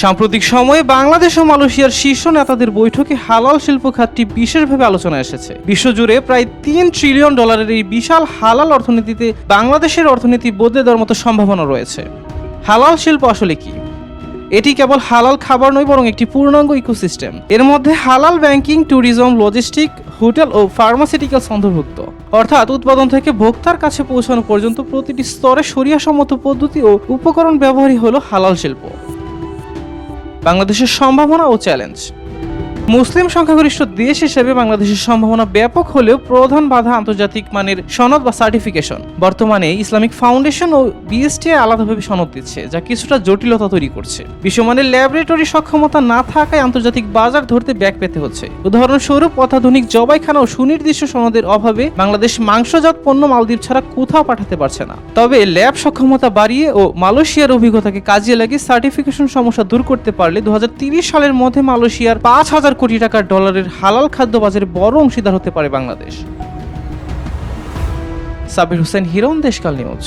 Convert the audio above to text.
সাম্প্রতিক সময়ে বাংলাদেশ ও মালয়েশিয়ার শীর্ষ নেতাদের বৈঠকে হালাল শিল্প খাতটি বিশেষভাবে আলোচনায় এসেছে। বিশ্বজুড়ে প্রায় $3 ট্রিলিয়ন এই বিশাল হালাল অর্থনীতিতে বাংলাদেশের অর্থনীতি বদলে দেওয়ার মতো সম্ভাবনা রয়েছে। হালাল শিল্প আসলে কি? এটি কেবল হালাল খাবার নয়, বরং একটি পূর্ণাঙ্গ ইকোসিস্টেম। এর মধ্যে হালাল ব্যাংকিং, ট্যুরিজম, লজিস্টিক, হোটেল ও ফার্মাসিউটিক্যালস অন্তর্ভুক্ত। অর্থাৎ উৎপাদন থেকে ভোক্তার কাছে পৌঁছানো পর্যন্ত প্রতিটি স্তরে শরিয়াসম্মত পদ্ধতি ও উপকরণ ব্যবহারই হলো হালাল শিল্প। বাংলাদেশের সম্ভাবনা ও চ্যালেঞ্জ। মুসলিম সংখ্যাগরিষ্ঠ দেশ হিসেবে বাংলাদেশের সম্ভাবনা ব্যাপক হলেও প্রধান বাধা আন্তর্জাতিক মানের সনদ বা সার্টিফিকেশন। বর্তমানে ইসলামিক ফাউন্ডেশন ও বিএসটিআই আলাদাভাবে সনদ দিচ্ছে, যা কিছুটা জটিলতা তৈরি করছে। বিশ্বমানের ল্যাবরেটরি সক্ষমতা না থাকায় আন্তর্জাতিক বাজার ধরতে ব্যাক পেতে হচ্ছে। উদাহরণস্বরূপ, অত্যাধুনিক জবাইখানা ও সুনির্দিষ্ট সনদের অভাবে বাংলাদেশ মাংসজাত পণ্য মালদ্বীপ ছাড়া কোথাও পাঠাতে পারছে না। তবে ল্যাব সক্ষমতা বাড়িয়ে ও মালয়েশিয়ার অভিজ্ঞতাকে কাজে লাগিয়ে সার্টিফিকেশন সমস্যা দূর করতে পারলে 2030 সালের মধ্যে মালয়েশিয়ার 5,000 কোটি টাকার ডলারের হালাল খাদ্য বাজারে বড় অংশীদার হতে পারে বাংলাদেশ। সাবির হোসেন হিরণ, দেশকাল নিউজ।